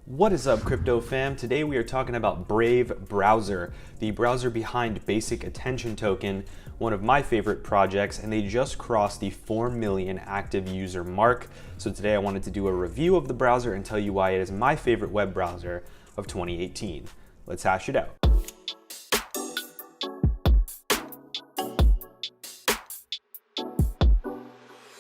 What is up, crypto fam? Today we are talking about Bravebrowser, the browser behind Basic Attention Token, one of my favorite projects, and they just crossed the 4 million active user mark. So today I wanted to do a review of the browser and tell you why it is my favorite web browser of 2018. Let's hash it out.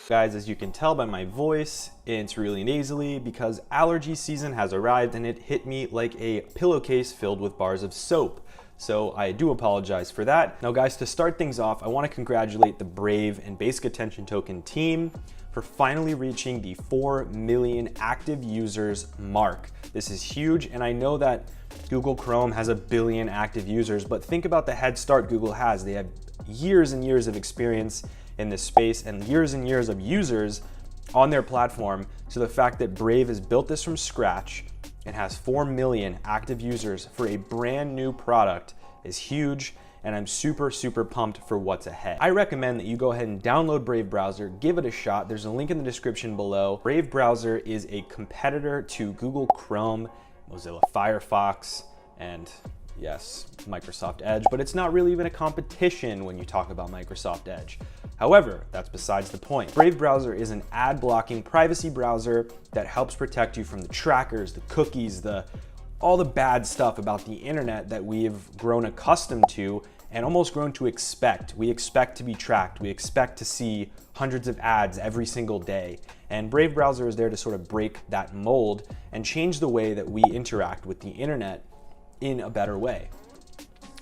Guys, as you can tell by my voice, it's really nasally because allergy season has arrived and it hit me like a pillowcase filled with bars of soap. So I do apologize for that. Now guys, to start things off, I want to congratulate the Brave and Basic Attention Token team for finally reaching the 4 million active users mark. This is huge, and I know that Google Chrome has 1 billion active users, but think about the head start Google has. They have years and years of experience in this space and years of users on their platform. So the fact that Brave has built this from scratch and has 4 million active users for a brand new product is huge, and I'm super pumped for what's ahead. I recommend that you go ahead and download Bravebrowser, give it a shot. There's a link in the description below. Bravebrowser is a competitor to Google Chrome, Mozilla Firefox, and yes, Microsoft Edge, but it's not really even a competition when you talk about Microsoft Edge. However, that's besides the point. Bravebrowser is an ad-blocking privacy browser that helps protect you from the trackers, the cookies, all the bad stuff about the internet that we've grown accustomed to and almost grown to expect. We expect to be tracked. We expect to see hundreds of ads every single day. And Bravebrowser is there to sort of break that mold and change the way that we interact with the internet in a better way.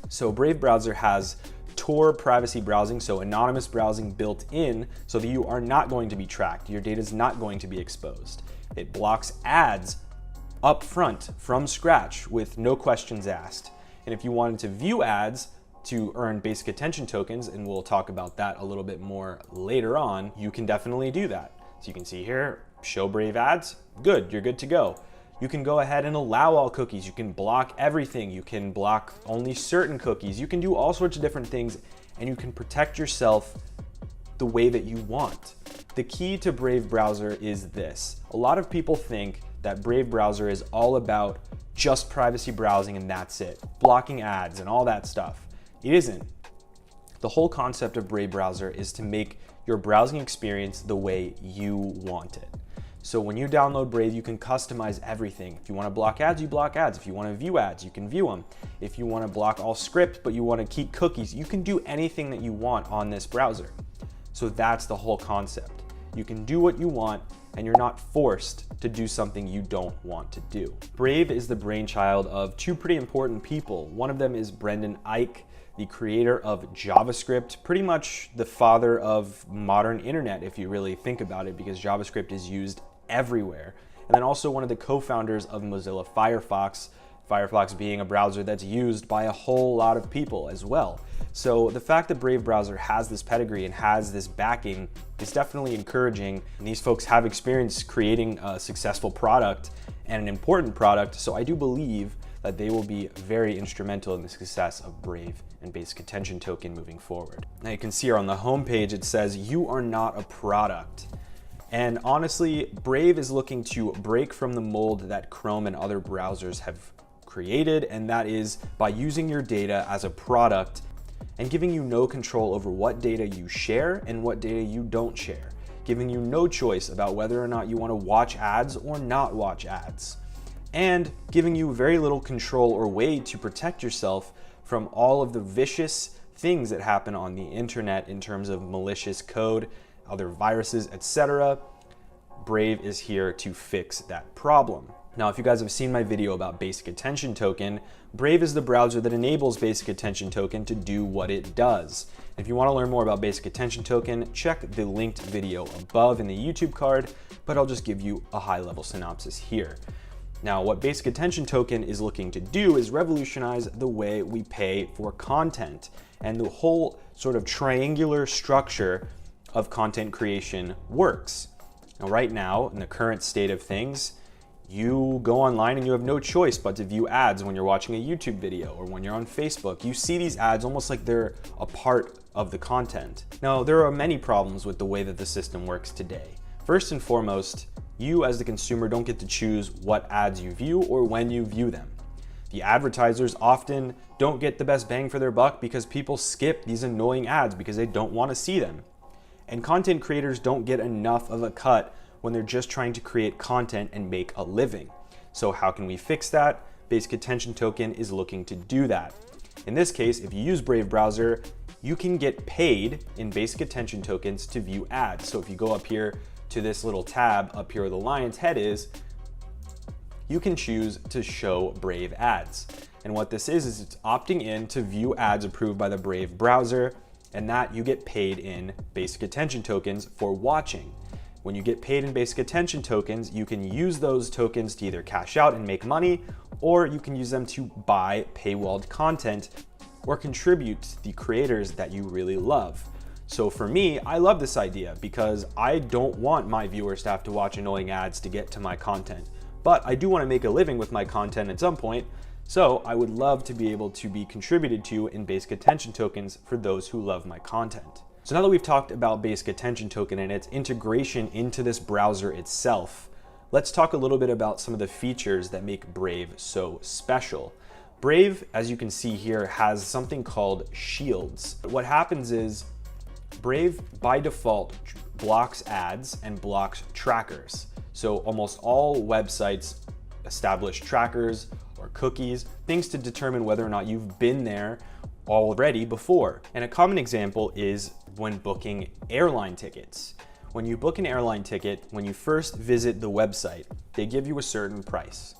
So Bravebrowser has Tor privacy browsing, so anonymous browsing built in so that you are not going to be tracked. Your data is not going to be exposed. It blocks ads up front from scratch with no questions asked. And if you wanted to view ads to earn basic attention tokens, and we'll talk about that a little bit more later on, you can definitely do that. So you can see here, show Brave ads, good, you're good to go. You can go ahead and allow all cookies. You can block everything. You can block only certain cookies. You can do all sorts of different things, and you can protect yourself the way that you want. The key to Bravebrowser is this. A lot of people think that Bravebrowser is all about just privacy browsing and that's it, blocking ads and all that stuff. It isn't. The whole concept of Bravebrowser is to make your browsing experience the way you want it. So when you download Brave, you can customize everything. If you want to block ads, you block ads. If you want to view ads, you can view them. If you want to block all scripts, but you want to keep cookies, you can do anything that you want on this browser. So that's the whole concept. You can do what you want, and you're not forced to do something you don't want to do. Brave is the brainchild of two pretty important people. One of them is Brendan Eich, the creator of JavaScript, pretty much the father of modern internet, if you really think about it, because JavaScript is used everywhere. And then also one of the co-founders of Mozilla Firefox, Firefox being a browser that's used by a whole lot of people as well. So the fact that Bravebrowser has this pedigree and has this backing is definitely encouraging. And these folks have experience creating a successful product and an important product, so I do believe that they will be very instrumental in the success of Brave and Basic Attention Token moving forward. Now you can see here on the homepage, it says, "You are not a product." And honestly, Brave is looking to break from the mold that Chrome and other browsers have created, and that is by using your data as a product and giving you no control over what data you share and what data you don't share, giving you no choice about whether or not you want to watch ads or not watch ads, and giving you very little control or way to protect yourself from all of the vicious things that happen on the internet in terms of malicious code, other viruses, etc. Brave is here to fix that problem. Now, if you guys have seen my video about Basic Attention Token, Brave is the browser that enables Basic Attention Token to do what it does. If you want to learn more about Basic Attention Token, check the linked video above in the YouTube card, but I'll just give you a high-level synopsis here. Now, what Basic Attention Token is looking to do is revolutionize the way we pay for content and the whole sort of triangular structure of content creation works. Now, right now, in the current state of things, you go online and you have no choice but to view ads when you're watching a YouTube video or when you're on Facebook. You see these ads almost like they're a part of the content. Now, there are many problems with the way that the system works today. First and foremost, you as the consumer don't get to choose what ads you view or when you view them. The advertisers often don't get the best bang for their buck because people skip these annoying ads because they don't want to see them. And content creators don't get enough of a cut when they're just trying to create content and make a living. So how can we fix that? Basic Attention Token is looking to do that. In this case, if you use Brave Browser, you can get paid in Basic Attention Tokens to view ads. So if you go up here to this little tab up here where the lion's head is, you can choose to show Brave ads. And what this is it's opting in to view ads approved by the Brave browser, and that you get paid in Basic Attention Tokens for watching. When you get paid in Basic Attention Tokens, you can use those tokens to either cash out and make money, or you can use them to buy paywalled content or contribute to the creators that you really love. So for me, I love this idea because I don't want my viewers to have to watch annoying ads to get to my content. But I do want to make a living with my content at some point, so I would love to be able to be contributed to in Basic Attention Tokens for those who love my content. So now that we've talked about Basic Attention Token and its integration into this browser itself, let's talk a little bit about some of the features that make Brave so special. Brave, as you can see here, has something called shields. What happens is Brave by default blocks ads and blocks trackers. So almost all websites establish trackers or cookies, things to determine whether or not you've been there already before. And a common example is when booking airline tickets. When you book an airline ticket, when you first visit the website, they give you a certain price.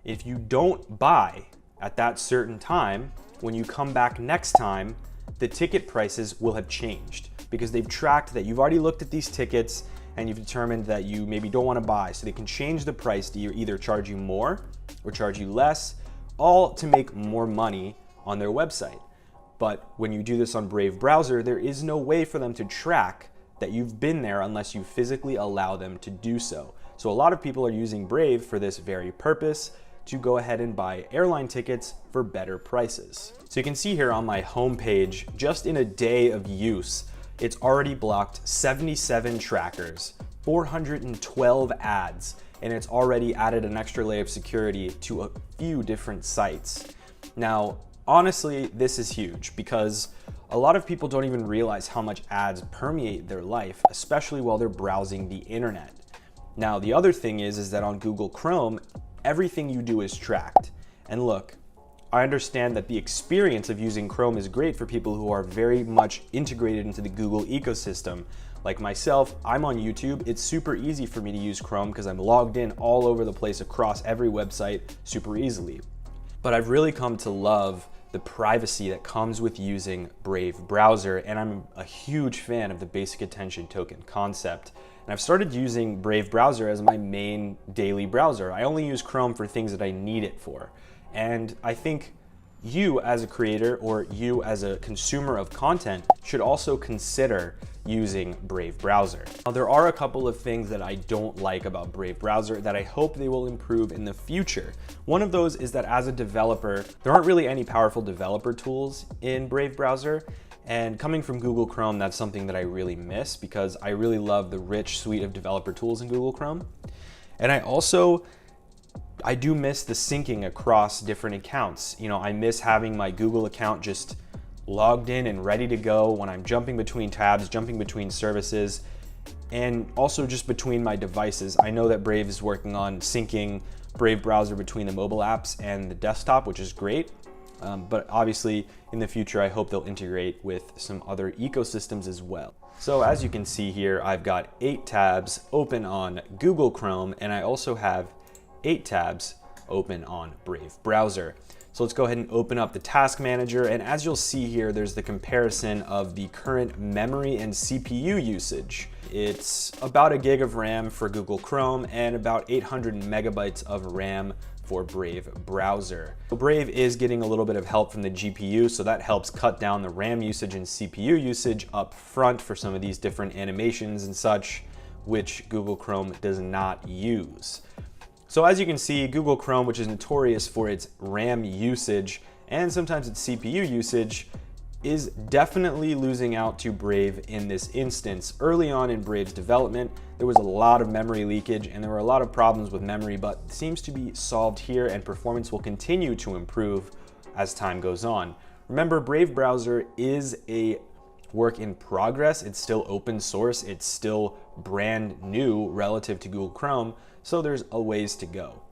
If you don't buy at that certain time, when you come back next time, the ticket prices will have changed because they've tracked that you've already looked at these tickets and you've determined that you maybe don't want to buy. So they can change the price to either charge you more or charge you less, all to make more money on their website. But when you do this on Brave Browser, there is no way for them to track that you've been there unless you physically allow them to do so. So a lot of people are using Brave for this very purpose, to go ahead and buy airline tickets for better prices. So you can see here on my homepage, just in a day of use, it's already blocked 77 trackers, 412 ads, and it's already added an extra layer of security to a few different sites. Now, honestly, this is huge because a lot of people don't even realize how much ads permeate their life, especially while they're browsing the internet. Now, the other thing is that on Google Chrome, everything you do is tracked. And look, I understand that the experience of using Chrome is great for people who are very much integrated into the Google ecosystem. Like myself, I'm on YouTube. It's super easy for me to use Chrome because I'm logged in all over the place across every website super easily. But I've really come to love the privacy that comes with using Brave Browser, and I'm a huge fan of the Basic Attention Token concept. And I've started using Brave Browser as my main daily browser. I only use Chrome for things that I need it for. And I think you as a creator or you as a consumer of content should also consider using Brave Browser. Now, there are a couple of things that I don't like about Brave Browser that I hope they will improve in the future. One of those is that as a developer, there aren't really any powerful developer tools in Brave Browser. And coming from Google Chrome, that's something that I really miss because I really love the rich suite of developer tools in Google Chrome. And I do miss the syncing across different accounts. You know, I miss having my Google account just logged in and ready to go when I'm jumping between tabs, jumping between services, and also just between my devices. I know that Brave is working on syncing Brave Browser between the mobile apps and the desktop, which is great. But obviously in the future, I hope they'll integrate with some other ecosystems as well. So as you can see here, I've got 8 tabs open on Google Chrome, and I also have 8 tabs open on Brave Browser. So let's go ahead and open up the task manager. And as you'll see here, there's the comparison of the current memory and CPU usage. It's about 1 gig of RAM for Google Chrome and about 800 megabytes of RAM for Brave Browser. So Brave is getting a little bit of help from the GPU, so that helps cut down the RAM usage and CPU usage up front for some of these different animations and such, which Google Chrome does not use. So as you can see, Google Chrome, which is notorious for its RAM usage and sometimes its CPU usage, is definitely losing out to Brave in this instance. Early on in Brave's development, there was a lot of memory leakage and there were a lot of problems with memory, but it seems to be solved here and performance will continue to improve as time goes on. Remember, Brave Browser is a work in progress. It's still open source. It's still brand new relative to Google Chrome, so there's a ways to go.